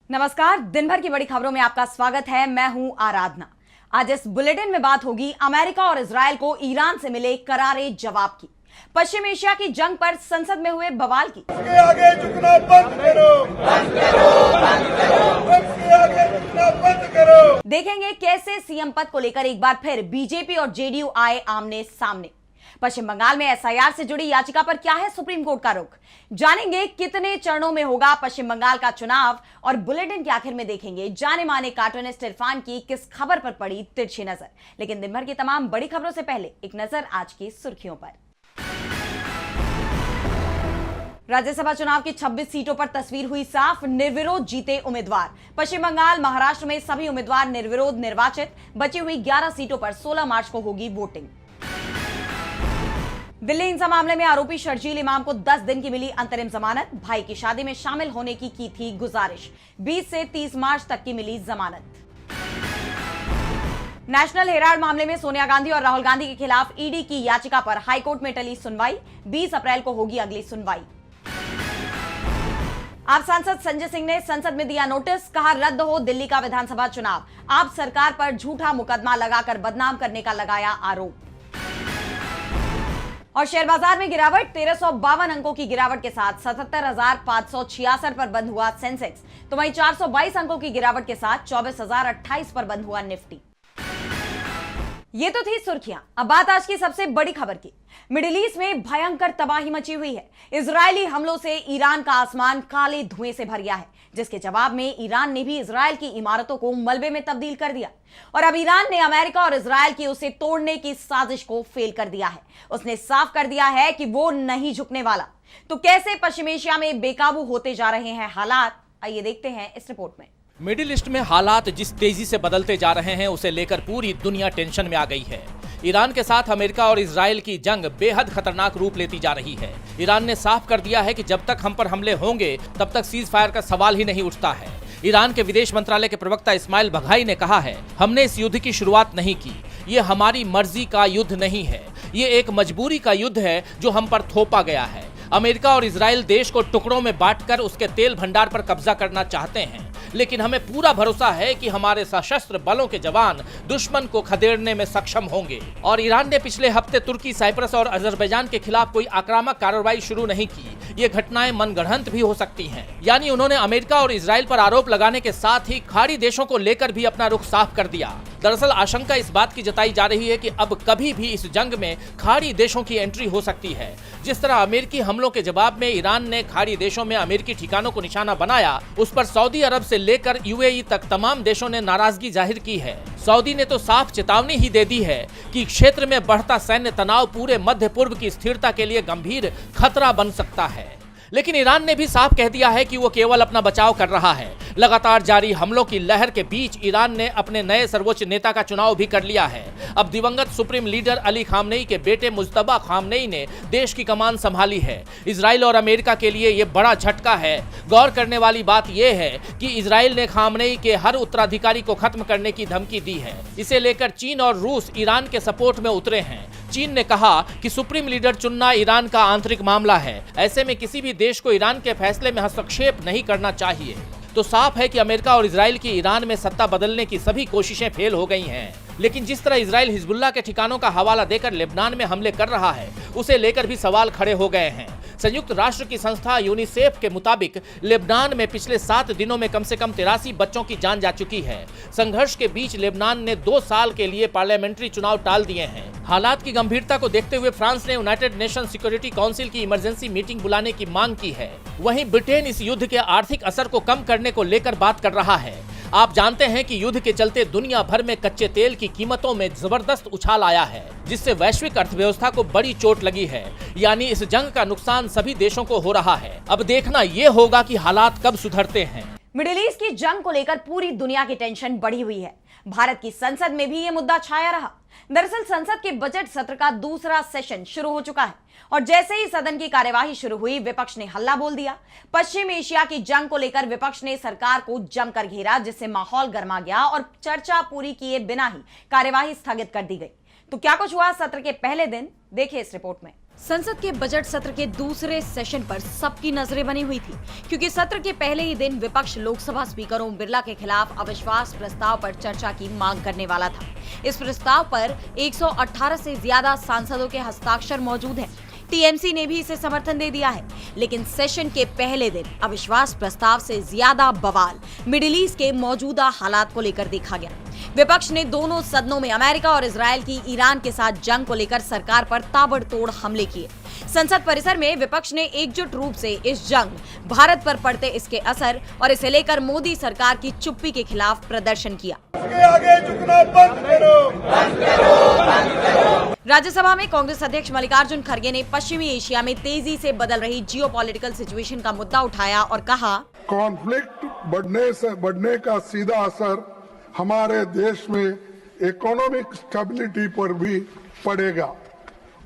नमस्कार, दिन भर की बड़ी खबरों में आपका स्वागत है। मैं हूं आराधना। आज इस बुलेटिन में बात होगी अमेरिका और इजरायल को ईरान से मिले करारे जवाब की, पश्चिम एशिया की जंग पर संसद में हुए बवाल की, उसके आगे झुकना बंद करो, बंद करो, बंद करो, उसके आगे झुकना बंद करो। देखेंगे कैसे सीएम पद को लेकर एक बार फिर बीजेपी और जेडीयू आए आमने सामने। पश्चिम बंगाल में एसआईआर से जुड़ी याचिका पर क्या है सुप्रीम कोर्ट का रुख, जानेंगे कितने चरणों में होगा पश्चिम बंगाल का चुनाव, और बुलेटिन के आखिर में देखेंगे जाने माने कार्टूनिस्ट इरफान की किस खबर पर पड़ी तिरछी नजर। लेकिन दिन भर की तमाम बड़ी खबरों से पहले एक नजर आज की सुर्खियों पर। राज्यसभा चुनाव की 26 सीटों पर तस्वीर हुई साफ, निर्विरोध जीते उम्मीदवार। पश्चिम बंगाल, महाराष्ट्र में सभी उम्मीदवार निर्विरोध निर्वाचित। बची हुई 11 सीटों पर 16 मार्च को होगी वोटिंग। दिल्ली हिंसा मामले में आरोपी शर्जील इमाम को 10 दिन की मिली अंतरिम जमानत। भाई की शादी में शामिल होने की थी गुजारिश। 20 से 30 मार्च तक की मिली जमानत। नेशनल हेराल्ड मामले में सोनिया गांधी और राहुल गांधी के खिलाफ ईडी की याचिका पर हाईकोर्ट में टली सुनवाई। 20 अप्रैल को होगी अगली सुनवाई। आप सांसद संजय सिंह ने संसद में दिया नोटिस, कहा रद्द हो दिल्ली का विधानसभा चुनाव। आप सरकार पर झूठा मुकदमा लगाकर बदनाम करने का लगाया आरोप। और शेयर बाजार में गिरावट, 1352 अंकों की गिरावट के साथ 77,566 पर बंद हुआ सेंसेक्स, तो वहीं 422 अंकों की गिरावट के साथ 24,028 पर बंद हुआ निफ्टी। ये तो थी सुर्खियां। अब बात आज की सबसे बड़ी खबर की। मिडिल ईस्ट में भयंकर तबाही मची हुई है। इजरायली हमलों से ईरान का आसमान काले धुएं से भर गया है, जिसके जवाब में ईरान ने भी इजरायल की इमारतों को मलबे में तब्दील कर दिया। और अब ईरान ने अमेरिका और इजरायल की उसे तोड़ने की साजिश को फेल कर दिया है। उसने साफ कर दिया है कि वो नहीं झुकने वाला। तो कैसे पश्चिम एशिया में बेकाबू होते जा रहे हैं हालात, आइए देखते हैं इस रिपोर्ट में। मिडिल ईस्ट में हालात जिस तेजी से बदलते जा रहे हैं उसे लेकर पूरी दुनिया टेंशन में आ गई है। ईरान के साथ अमेरिका और इजरायल की जंग बेहद खतरनाक रूप लेती जा रही है। ईरान ने साफ कर दिया है कि जब तक हम पर हमले होंगे तब तक सीज फायर का सवाल ही नहीं उठता है। ईरान के विदेश मंत्रालय के प्रवक्ता इस्माइल बघाई ने कहा है, हमने इस युद्ध की शुरुआत नहीं की, ये हमारी मर्जी का युद्ध नहीं है, ये एक मजबूरी का युद्ध है जो हम पर थोपा गया है। अमेरिका और इजरायल देश को टुकड़ों में बांटकर उसके तेल भंडार पर कब्जा करना चाहते हैं, लेकिन हमें पूरा भरोसा है कि हमारे सशस्त्र बलों के जवान दुश्मन को खदेड़ने में सक्षम होंगे। और ईरान ने पिछले हफ्ते तुर्की, साइप्रस और अजरबैजान के खिलाफ कोई आक्रामक कार्रवाई शुरू नहीं की। ये घटनाएं मनगढ़ंत भी हो सकती हैं। यानी उन्होंने अमेरिका और इजरायल पर आरोप लगाने के साथ ही खाड़ी देशों को लेकर भी अपना रुख साफ कर दिया। दरअसल आशंका इस बात की जताई जा रही है कि अब कभी भी इस जंग में खाड़ी देशों की एंट्री हो सकती है। जिस तरह अमेरिकी हमलों के जवाब में ईरान ने खाड़ी देशों में अमेरिकी ठिकानों को निशाना बनाया, उस पर सऊदी अरब से लेकर यूएई तक तमाम देशों ने नाराजगी जाहिर की है। सऊदी ने तो साफ चेतावनी ही दे दी है कि क्षेत्र में बढ़ता सैन्य तनाव पूरे मध्य पूर्व की स्थिरता के लिए गंभीर खतरा बन सकता है। लेकिन ईरान ने भी साफ कह दिया है कि वो केवल अपना बचाव कर रहा है। लगातार जारी हमलों की लहर के बीच ईरान ने अपने नए सर्वोच्च नेता का चुनाव भी कर लिया है। अब दिवंगत सुप्रीम लीडर अली खामनेई के बेटे मुज्तबा खामनेई ने देश की कमान संभाली है। इजराइल और अमेरिका के लिए ये बड़ा झटका है। गौर करने वाली बात यह है कि इजराइल ने खामनेई के हर उत्तराधिकारी को खत्म करने की धमकी दी है। इसे लेकर चीन और रूस ईरान के सपोर्ट में उतरे हैं। चीन ने कहा कि सुप्रीम लीडर चुनना ईरान का आंतरिक मामला है, ऐसे में किसी भी देश को ईरान के फैसले में हस्तक्षेप नहीं करना चाहिए। तो साफ है कि अमेरिका और इजराइल की ईरान में सत्ता बदलने की सभी कोशिशें फेल हो गई हैं। लेकिन जिस तरह इजराइल हिजबुल्लाह के ठिकानों का हवाला देकर लेबनान में हमले कर रहा है, उसे लेकर भी सवाल खड़े हो गए हैं। संयुक्त राष्ट्र की संस्था यूनिसेफ के मुताबिक लेबनान में पिछले 7 दिनों में कम से कम 83 बच्चों की जान जा चुकी है। संघर्ष के बीच लेबनान ने 2 साल के लिए पार्लियामेंट्री चुनाव टाल दिए हैं। हालात की गंभीरता को देखते हुए फ्रांस ने यूनाइटेड नेशन सिक्योरिटी काउंसिल की इमरजेंसी मीटिंग बुलाने की मांग की है। वहीं ब्रिटेन इस युद्ध के आर्थिक असर को कम करने को लेकर बात कर रहा है। आप जानते हैं कि युद्ध के चलते दुनिया भर में कच्चे तेल की कीमतों में जबरदस्त उछाल आया है, जिससे वैश्विक अर्थव्यवस्था को बड़ी चोट लगी है। यानी इस जंग का नुकसान सभी देशों को हो रहा है। अब देखना ये होगा कि हालात कब सुधरते हैं। मिडिल ईस्ट की जंग को लेकर पूरी दुनिया की टेंशन बढ़ी हुई है। भारत की संसद में भी यह मुद्दा छाया रहा। दरअसल संसद के बजट सत्र का दूसरा सेशन शुरू हो चुका है और जैसे ही सदन की कार्यवाही शुरू हुई, विपक्ष ने हल्ला बोल दिया। पश्चिम एशिया की जंग को लेकर विपक्ष ने सरकार को जमकर घेरा, जिससे माहौल गर्मा गया और चर्चा पूरी किए बिना ही कार्यवाही स्थगित कर दी गई। तो क्या कुछ हुआ सत्र के पहले दिन, देखिए इस रिपोर्ट में। संसद के बजट सत्र के दूसरे सेशन पर सबकी नजरें बनी हुई थी, क्योंकि सत्र के पहले ही दिन विपक्ष लोकसभा स्पीकर ओम बिरला के खिलाफ अविश्वास प्रस्ताव पर चर्चा की मांग करने वाला था। इस प्रस्ताव पर 118 से ज्यादा सांसदों के हस्ताक्षर मौजूद हैं। टीएमसी ने भी इसे समर्थन दे दिया है, लेकिन सेशन के पहले दिन अविश्वास प्रस्ताव से ज्यादा बवाल मिडिल ईस्ट के मौजूदा हालात को लेकर देखा गया। विपक्ष ने दोनों सदनों में अमेरिका और इजरायल की ईरान के साथ जंग को लेकर सरकार पर ताबड़तोड़ हमले किए। संसद परिसर में विपक्ष ने एकजुट रूप से इस जंग, भारत पर पड़ते इसके असर और इसे लेकर मोदी सरकार की चुप्पी के खिलाफ प्रदर्शन किया। इसके आगे झुकना बंद करो, बंद करो, बंद करो। राज्यसभा में कांग्रेस अध्यक्ष मल्लिकार्जुन खड़गे ने पश्चिमी एशिया में तेजी से बदल रही जियोपॉलिटिकल सिचुएशन का मुद्दा उठाया और कहा, कॉन्फ्लिक्ट बढ़ने का सीधा असर हमारे देश में इकोनॉमिक स्टेबिलिटी पर भी पड़ेगा।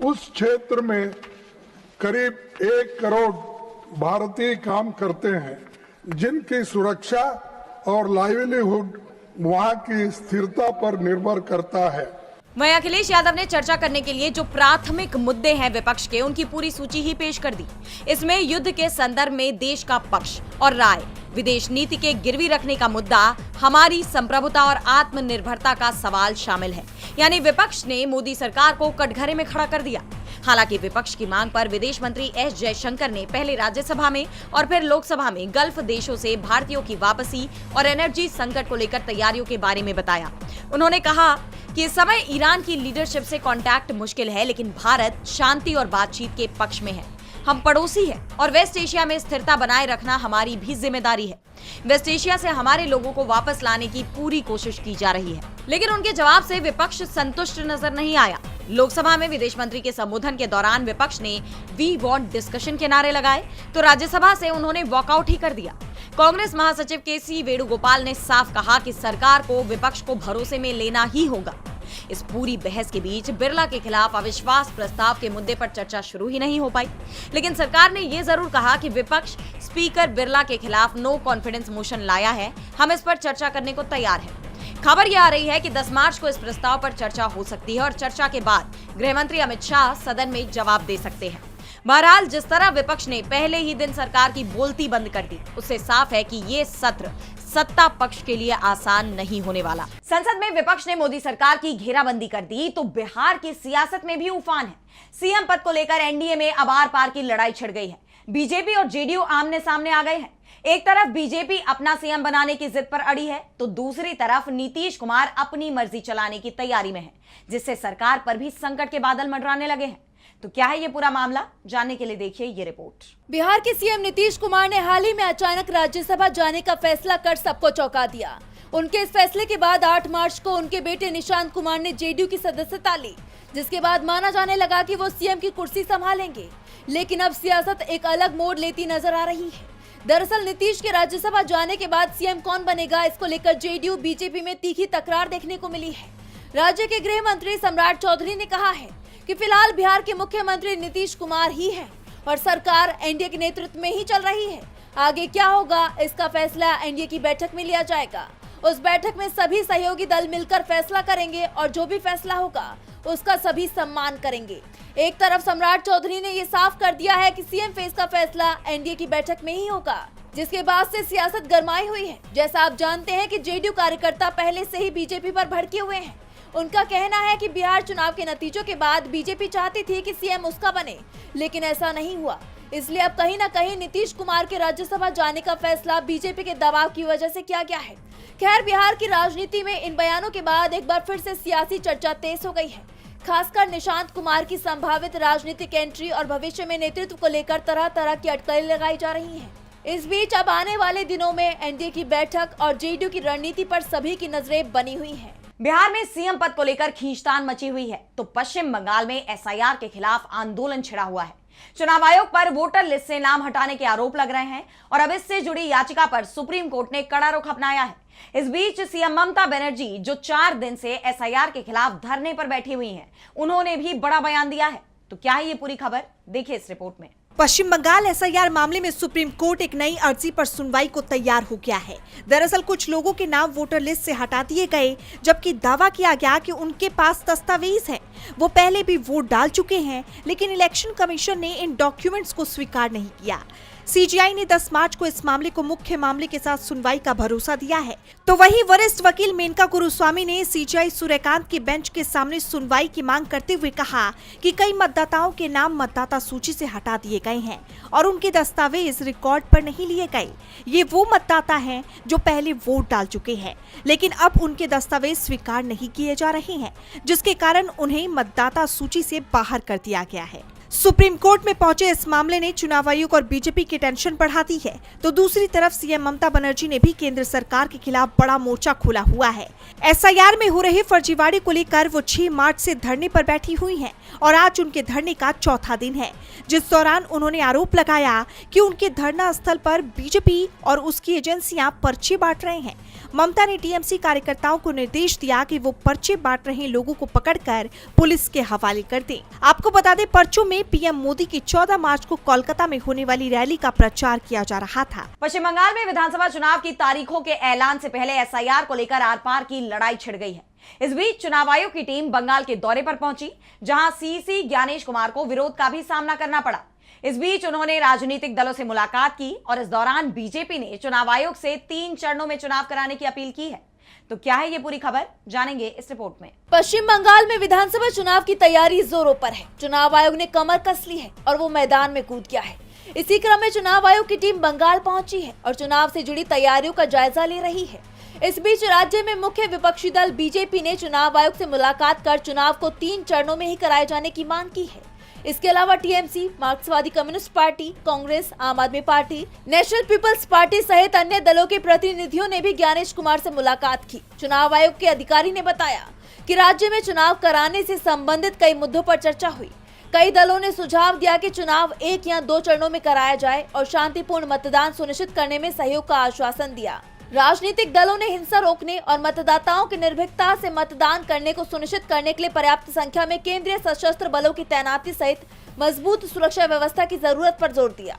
उस क्षेत्र में करीब 1 करोड़ भारतीय काम करते हैं, जिनकी सुरक्षा और लाइवलीहुड वहां की स्थिरता पर निर्भर करता है। वहीं अखिलेश यादव ने चर्चा करने के लिए जो प्राथमिक मुद्दे हैं विपक्ष के, उनकी पूरी सूची ही पेश कर दी। इसमें युद्ध के संदर्भ में देश का पक्ष और राय, विदेश नीति के गिरवी रखने का मुद्दा, हमारी संप्रभुता और आत्मनिर्भरता का सवाल शामिल है। यानी विपक्ष ने मोदी सरकार को कटघरे में खड़ा कर दिया। हालांकि विपक्ष की मांग पर विदेश मंत्री एस जयशंकर ने पहले राज्यसभा में और फिर लोकसभा में गल्फ देशों से भारतीयों की वापसी और एनर्जी संकट को लेकर तैयारियों के बारे में बताया। उन्होंने कहा कि इस समय ईरान की लीडरशिप से कांटेक्ट मुश्किल है, लेकिन भारत शांति और बातचीत के पक्ष में है। हम पड़ोसी हैं और वेस्ट एशिया में स्थिरता बनाए रखना हमारी भी जिम्मेदारी है। वेस्ट एशिया से हमारे लोगों को वापस लाने की पूरी कोशिश की जा रही है। लेकिन उनके जवाब से विपक्ष संतुष्ट नजर नहीं आया। लोकसभा में विदेश मंत्री के संबोधन के दौरान विपक्ष ने वी वांट डिस्कशन के नारे लगाए, तो राज्यसभा से उन्होंने वॉकआउट ही कर दिया। कांग्रेस महासचिव के.सी. वेणुगोपाल ने साफ कहा कि सरकार को विपक्ष को भरोसे में लेना ही होगा। इस पूरी बहस के बीच बिरला के खिलाफ अविश्वास प्रस्ताव के मुद्दे पर चर्चा शुरू ही नहीं हो पाई। लेकिन सरकार ने यह जरूर कहा कि विपक्ष स्पीकर बिरला के खिलाफ नो कॉन्फिडेंस मोशन लाया है, हम इस पर चर्चा करने को तैयार हैं। खबर यह आ रही है कि 10 मार्च को इस प्रस्ताव पर चर्चा हो सकती है और चर्चा के बाद गृह मंत्री अमित शाह सदन में जवाब दे सकते हैं। बहरहाल जिस तरह विपक्ष ने पहले ही दिन सरकार की बोलती बंद कर दी, उससे साफ है कि ये सत्र सत्ता पक्ष के लिए आसान नहीं होने वाला। संसद में विपक्ष ने मोदी सरकार की घेराबंदी कर दी, तो बिहार की सियासत में भी उफान है। सीएम पद को लेकर एनडीए में अब आर पार की लड़ाई छिड़ गई है। बीजेपी और जेडीयू आमने सामने आ गए हैं। एक तरफ बीजेपी अपना सीएम बनाने की जिद पर अड़ी है, तो दूसरी तरफ नीतीश कुमार अपनी मर्जी चलाने की तैयारी में है, जिससे सरकार पर भी संकट के बादल मंडराने लगे हैं। तो क्या है ये पूरा मामला, जानने के लिए देखिए ये रिपोर्ट। बिहार के सीएम नीतीश कुमार ने हाल ही में अचानक राज्यसभा जाने का फैसला कर सबको चौंका दिया। उनके इस फैसले के बाद 8 मार्च को उनके बेटे निशांत कुमार ने जेडीयू की सदस्यता ली, जिसके बाद माना जाने लगा कि वो सीएम की कुर्सी संभालेंगे। लेकिन अब सियासत एक अलग मोड़ लेती नजर आ रही है। दरअसल नीतीश के राज्यसभा जाने के बाद सीएम कौन बनेगा, इसको लेकर जेडीयू बीजेपी में तीखी तकरार देखने को मिली है। राज्य के गृह मंत्री सम्राट चौधरी ने कहा है कि फिलहाल बिहार के मुख्यमंत्री नीतीश कुमार ही हैं और सरकार एनडीए के नेतृत्व में ही चल रही है। आगे क्या होगा, इसका फैसला एनडीए की बैठक में लिया जाएगा। उस बैठक में सभी सहयोगी दल मिलकर फैसला करेंगे और जो भी फैसला होगा उसका सभी सम्मान करेंगे। एक तरफ सम्राट चौधरी ने ये साफ कर दिया है कि सीएम फेस का फैसला एनडीए की बैठक में ही होगा, जिसके बाद से सियासत गरमाई हुई है। जैसा आप जानते हैं कि जेडीयू कार्यकर्ता पहले से ही बीजेपी पर भड़के हुए हैं। उनका कहना है कि बिहार चुनाव के नतीजों के बाद बीजेपी चाहती थी कि सीएम उसका बने, लेकिन ऐसा नहीं हुआ। इसलिए अब कहीं ना कहीं नीतीश कुमार के राज्यसभा जाने का फैसला बीजेपी के दबाव की वजह से किया गया है। खैर, बिहार की राजनीति में इन बयानों के बाद एक बार फिर से सियासी चर्चा तेज हो गई है। खासकर निशांत कुमार की संभावित राजनीतिक एंट्री और भविष्य में नेतृत्व को लेकर तरह तरह की अटकलें लगाई जा रही हैं। इस बीच अब आने वाले दिनों में एनडीए की बैठक और जेडीयू की रणनीति पर सभी की नजरें बनी हुई हैं। बिहार में सीएम पद को लेकर खींचतान मची हुई है, तो पश्चिम बंगाल में एसआईआर के खिलाफ आंदोलन छिड़ा हुआ है। चुनाव आयोग पर वोटर लिस्ट से नाम हटाने के आरोप लग रहे हैं और अब इससे जुड़ी याचिका पर सुप्रीम कोर्ट ने कड़ा रुख अपनाया है। इस बीच सीएम ममता बनर्जी, जो 4 दिन से एसआईआर के खिलाफ धरने पर बैठी हुई हैं, उन्होंने भी बड़ा बयान दिया है। तो क्या है ये पूरी खबर, देखिए इस रिपोर्ट में। पश्चिम बंगाल एसआईआर मामले में सुप्रीम कोर्ट एक नई अर्जी पर सुनवाई को तैयार हो गया है। दरअसल कुछ लोगों के नाम वोटर लिस्ट से हटा दिए गए, जबकि दावा किया गया कि उनके पास दस्तावेज हैं। वो पहले भी वोट डाल चुके हैं, लेकिन इलेक्शन कमीशन ने इन डॉक्यूमेंट्स को स्वीकार नहीं किया। सीजीआई ने 10 मार्च को इस मामले को मुख्य मामले के साथ सुनवाई का भरोसा दिया है। तो वहीं वरिष्ठ वकील मेनका गुरुस्वामी ने सीजीआई सूर्यकांत के बेंच के सामने सुनवाई की मांग करते हुए कहा कि कई मतदाताओं के नाम मतदाता सूची से हटा दिए गए हैं और उनके दस्तावेज रिकॉर्ड पर नहीं लिए गए। ये वो मतदाता हैं जो पहले वोट डाल चुके हैं, लेकिन अब उनके दस्तावेज स्वीकार नहीं किए जा रहे हैं, जिसके कारण उन्हें मतदाता सूची से बाहर कर दिया गया है। सुप्रीम कोर्ट में पहुंचे इस मामले ने चुनाव आयोग और बीजेपी की टेंशन बढ़ा दी है। तो दूसरी तरफ सीएम ममता बनर्जी ने भी केंद्र सरकार के खिलाफ बड़ा मोर्चा खोला हुआ है। एसआईआर में हो रहे फर्जीवाड़े को लेकर वो 6 मार्च से धरने पर बैठी हुई हैं और आज उनके धरने का चौथा दिन है, जिस दौरान उन्होंने आरोप लगाया कि उनके धरना स्थल पर बीजेपी और उसकी एजेंसियां पर्चे बांट रहे हैं। ममता ने टीएमसी कार्यकर्ताओं को निर्देश दिया कि वो पर्चे बांट रहे लोगों को पकड़कर पुलिस के हवाले कर दें। आपको बता दें, पर्चों में पीएम मोदी की 14 मार्च को कोलकाता में होने वाली रैली का प्रचार किया जा रहा था। पश्चिम बंगाल में विधानसभा चुनाव की तारीखों के ऐलान से पहले एसआईआर को लेकर आर पार की लड़ाई छिड़ गई है। इस बीच चुनाव आयोग की टीम बंगाल के दौरे पर पहुंची, जहां सीसी ज्ञानेश कुमार को विरोध का भी सामना करना पड़ा। इस बीच उन्होंने राजनीतिक दलों से मुलाकात की और इस दौरान बीजेपी ने चुनाव आयोग से 3 चरणों में चुनाव कराने की अपील की है। तो क्या है ये पूरी खबर, जानेंगे इस रिपोर्ट में। पश्चिम बंगाल में विधानसभा चुनाव की तैयारी जोरों पर है। चुनाव आयोग ने कमर कस ली है और वो मैदान में कूद गया है। इसी क्रम में चुनाव आयोग की टीम बंगाल पहुंची है और चुनाव से जुड़ी तैयारियों का जायजा ले रही है। इस बीच राज्य में मुख्य विपक्षी दल बीजेपी ने चुनाव आयोग से मुलाकात कर चुनाव को 3 चरणों में ही कराए जाने की मांग की है। इसके अलावा टीएमसी, मार्क्सवादी कम्युनिस्ट पार्टी, कांग्रेस, आम आदमी पार्टी, नेशनल पीपल्स पार्टी सहित अन्य दलों के प्रतिनिधियों ने भी ज्ञानेश कुमार से मुलाकात की। चुनाव आयोग के अधिकारी ने बताया कि राज्य में चुनाव कराने से संबंधित कई मुद्दों पर चर्चा हुई। कई दलों ने सुझाव दिया कि चुनाव 1 या 2 चरणों में कराया जाए और शांतिपूर्ण मतदान सुनिश्चित करने में सहयोग का आश्वासन दिया। राजनीतिक दलों ने हिंसा रोकने और मतदाताओं की निर्भीकता से मतदान करने को सुनिश्चित करने के लिए पर्याप्त संख्या में केंद्रीय सशस्त्र बलों की तैनाती सहित मजबूत सुरक्षा व्यवस्था की जरूरत पर जोर दिया।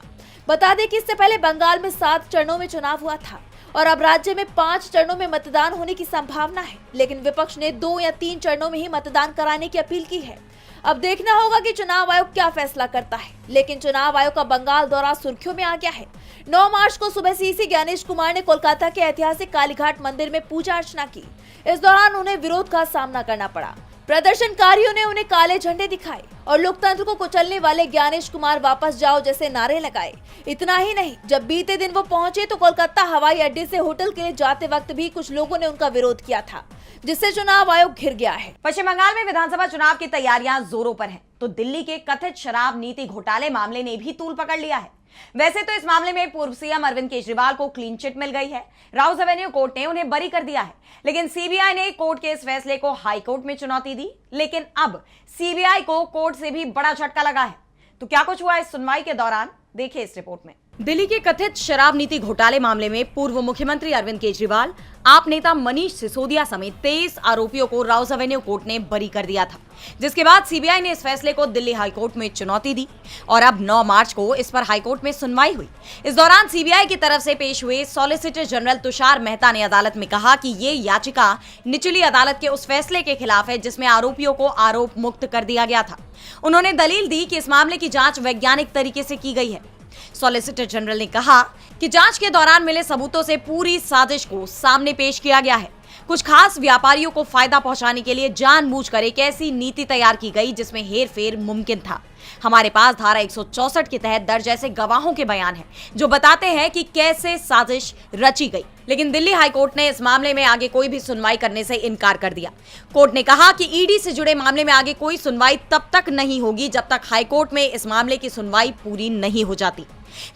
बता दें कि इससे पहले बंगाल में 7 चरणों में चुनाव हुआ था और अब राज्य में 5 चरणों में मतदान होने की संभावना है, लेकिन विपक्ष ने 2 या 3 चरणों में ही मतदान कराने की अपील की है। अब देखना होगा कि चुनाव आयोग क्या फैसला करता है, लेकिन चुनाव आयोग का बंगाल दौरा सुर्खियों में आ गया है। 9 मार्च को सुबह सीसी ज्ञानेश कुमार ने कोलकाता के ऐतिहासिक कालीघाट मंदिर में पूजा अर्चना की। इस दौरान उन्हें विरोध का सामना करना पड़ा। प्रदर्शनकारियों ने उन्हें काले झंडे दिखाए और लोकतंत्र को कुचलने वाले ज्ञानेश कुमार वापस जाओ जैसे नारे लगाए। इतना ही नहीं, जब बीते दिन वो पहुंचे तो कोलकाता हवाई अड्डे से होटल के लिए जाते वक्त भी कुछ लोगों ने उनका विरोध किया था, जिससे चुनाव आयोग घिर गया है। पश्चिम बंगाल में विधानसभा चुनाव की तैयारियां जोरों पर हैं, तो दिल्ली के कथित शराब नीति घोटाले मामले ने भी तूल पकड़ लिया है। वैसे तो इस मामले में पूर्व सीएम अरविंद केजरीवाल को क्लीन चिट मिल गई है। राउज एवेन्यू कोर्ट ने उन्हें बरी कर दिया है, लेकिन सीबीआई ने कोर्ट के इस फैसले को हाई कोर्ट में चुनौती दी। लेकिन अब सीबीआई को कोर्ट से भी बड़ा झटका लगा है। तो क्या कुछ हुआ इस सुनवाई के दौरान, देखिए इस रिपोर्ट में। दिल्ली के कथित शराब नीति घोटाले मामले में पूर्व मुख्यमंत्री अरविंद केजरीवाल, आप नेता मनीष सिसोदिया समेत 23 आरोपियों को राउज एवेन्यू कोर्ट ने बरी कर दिया था, जिसके बाद सीबीआई ने इस फैसले को दिल्ली हाईकोर्ट में चुनौती दी और अब 9 मार्च को इस पर हाईकोर्ट में सुनवाई हुई। इस दौरान सीबीआई की तरफ से पेश हुए सॉलिसिटर जनरल तुषार मेहता ने अदालत में कहा कि ये याचिका निचली अदालत के उस फैसले के खिलाफ है जिसमें आरोपियों को आरोप मुक्त कर दिया गया था। उन्होंने दलील दी कि इस मामले की जांच वैज्ञानिक तरीके से की गई है। सॉलिसिटर जनरल ने कहा कि जांच के दौरान मिले सबूतों से पूरी साजिश को सामने पेश किया गया है। कुछ खास व्यापारियों को फायदा पहुंचाने के लिए जानबूझकर एक ऐसी नीति तैयार की गई जिसमें हेरफेर मुमकिन था। हमारे पास धारा 164 के तहत दर्ज ऐसे गवाहों के बयान हैं जो बताते हैं कि कैसे साजिश रची गई। लेकिन दिल्ली हाईकोर्ट ने इस मामले में आगे कोई भी सुनवाई करने से इनकार कर दिया। कोर्ट ने कहा कि ईडी से जुड़े मामले में आगे कोई सुनवाई तब तक नहीं होगी जब तक हाईकोर्ट में इस मामले की सुनवाई पूरी नहीं हो जाती।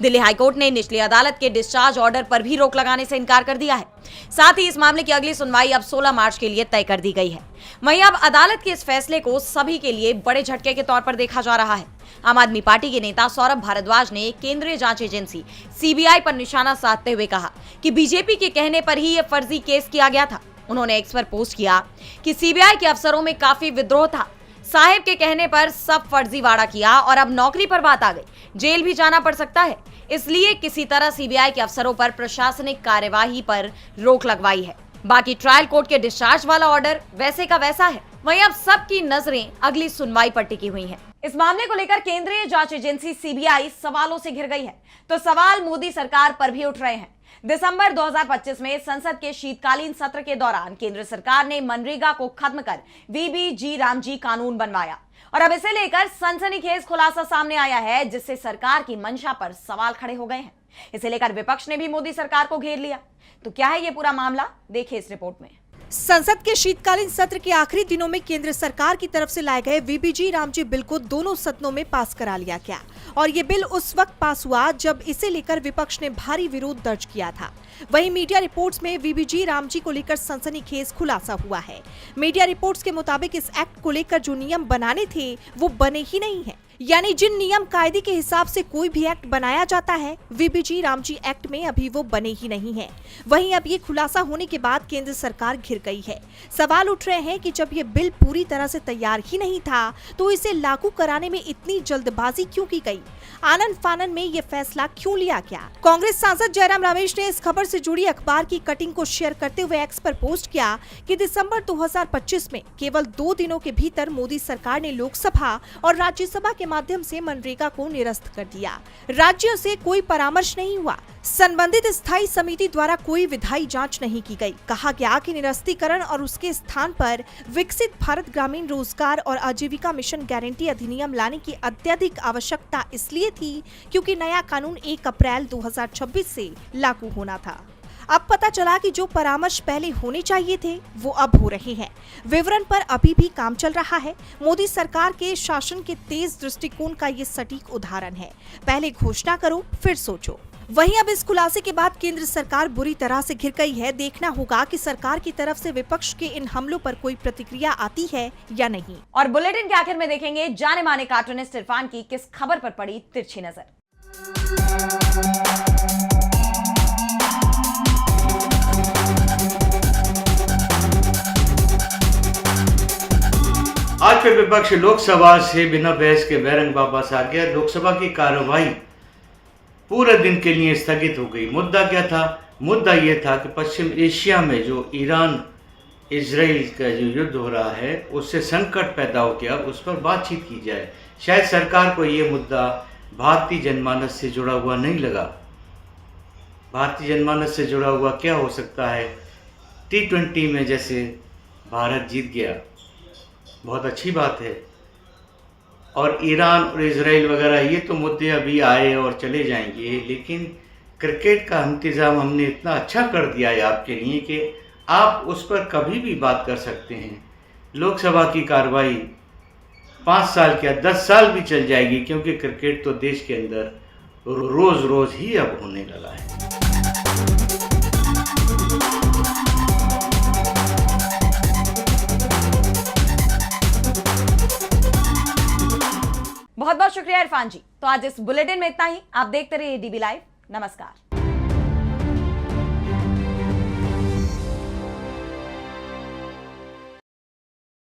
दिल्ली हाईकोर्ट ने निचली अदालत के डिस्चार्ज ऑर्डर पर भी रोक लगाने से इनकार कर दिया है। साथ ही इस मामले की अगली सुनवाई अब 16 मार्च के लिए तय कर दी गई है। वहीं अब अदालत के इस फैसले को सभी के लिए बड़े झटके के तौर पर देखा जा रहा है। आम आदमी पार्टी के नेता सौरभ भारद्वाज ने केंद्रीय जांच एजेंसी सीबीआई पर निशाना साधते हुए कहा कि बीजेपी के कहने पर ही यह फर्जी केस किया गया था। उन्होंने एक्स पर पोस्ट किया कि सीबीआई के अफसरों में काफी विद्रोह था। साहिब के कहने पर सब फर्जीवाड़ा किया और अब नौकरी पर बात आ गई, जेल भी जाना पड़ सकता है। इसलिए किसी तरह सीबीआई के अफसरों पर प्रशासनिक कार्यवाही पर रोक लगवाई है। बाकी ट्रायल कोर्ट के डिस्चार्ज वाला ऑर्डर वैसे का वैसा है। वहीं अब सबकी नजरें अगली सुनवाई पर टिकी हुई हैं। इस मामले को लेकर केंद्रीय जांच एजेंसी सीबीआई सवालों से घिर गई है, तो सवाल मोदी सरकार पर भी उठ रहे हैं। दिसंबर 2025 में संसद के शीतकालीन सत्र के दौरान केंद्र सरकार ने मनरेगा को खत्म कर वीबीजी रामजी कानून बनवाया और अब इसे लेकर सनसनीखेज खुलासा सामने आया है, जिससे सरकार की मंशा पर सवाल खड़े हो गए हैं। इसे लेकर विपक्ष ने भी मोदी सरकार को घेर लिया। तो क्या है ये पूरा मामला, देखिए इस रिपोर्ट में। संसद के शीतकालीन सत्र के आखिरी दिनों में केंद्र सरकार की तरफ से लाए गए वीबीजी रामजी बिल को दोनों सदनों में पास करा लिया गया और ये बिल उस वक्त पास हुआ जब इसे लेकर विपक्ष ने भारी विरोध दर्ज किया था। वहीं मीडिया रिपोर्ट्स में वीबीजी रामजी को लेकर सनसनीखेज खुलासा हुआ है। मीडिया रिपोर्ट्स के मुताबिक इस एक्ट को लेकर जो नियम बनाने थे वो बने ही नहीं है, यानी जिन नियम कायदे के हिसाब से कोई भी एक्ट बनाया जाता है, वीबीजी रामजी एक्ट में अभी वो बने ही नहीं है। वहीं अब ये खुलासा होने के बाद केंद्र सरकार घिर गई है। सवाल उठ रहे हैं कि जब ये बिल पूरी तरह से तैयार ही नहीं था तो इसे लागू कराने में इतनी जल्दबाजी क्यों की गई? आनन फानन में ये फैसला क्यों लिया गया? कांग्रेस सांसद जयराम रमेश ने इस खबर से जुड़ी अखबार की कटिंग को शेयर करते हुए एक्स पर पोस्ट किया कि दिसंबर 2025 में केवल 2 दिनों के भीतर मोदी सरकार ने लोकसभा और राज्यसभा के माध्यम से मनरेगा को निरस्त कर दिया। राज्यों से कोई परामर्श नहीं हुआ। संबंधित स्थायी समिति द्वारा कोई विधायी जांच नहीं की गई। कहा गया कि निरस्तीकरण और उसके स्थान पर विकसित भारत ग्रामीण रोजगार और आजीविका मिशन गारंटी अधिनियम लाने की अत्यधिक आवश्यकता इसलिए थी क्योंकि नया कानून 1 अप्रैल 2026 से लागू होना था। अब पता चला कि जो परामर्श पहले होने चाहिए थे वो अब हो रहे हैं। विवरण पर अभी भी काम चल रहा है। मोदी सरकार के शासन के तेज दृष्टिकोण का ये सटीक उदाहरण है। पहले घोषणा करो फिर सोचो। वहीं अब इस खुलासे के बाद केंद्र सरकार बुरी तरह से घिर गई है। देखना होगा कि सरकार की तरफ से विपक्ष के इन हमलों पर कोई प्रतिक्रिया आती है या नहीं। और बुलेटिन के आखिर में देखेंगे जाने माने कार्टूनिस्ट इरफान की किस खबर पर पड़ी तिरछी नजर। आज फिर विपक्ष लोकसभा से बिना बहस के बहरंग वापस आ गया। लोकसभा की कार्रवाई पूरे दिन के लिए स्थगित हो गई। मुद्दा क्या था? मुद्दा ये था कि पश्चिम एशिया में जो ईरान इजराइल का जो युद्ध हो रहा है उससे संकट पैदा हो गया, उस पर बातचीत की जाए। शायद सरकार को ये मुद्दा भारतीय जनमानस से जुड़ा हुआ नहीं लगा। भारतीय जनमानस से जुड़ा हुआ क्या हो सकता है? T20 में जैसे भारत जीत गया, बहुत अच्छी बात है। और ईरान और इजराइल वगैरह ये तो मुद्दे अभी आए और चले जाएंगे, लेकिन क्रिकेट का इंतज़ाम हमने इतना अच्छा कर दिया है आपके लिए कि आप उस पर कभी भी बात कर सकते हैं। लोकसभा की कार्रवाई 5 साल क्या 10 साल भी चल जाएगी, क्योंकि क्रिकेट तो देश के अंदर रोज़ रोज़ ही अब होने लगा है। बहुत बहुत शुक्रिया इरफान जी। तो आज इस बुलेटिन में इतना ही। आप देखते रहिए डीबी लाइव। नमस्कार।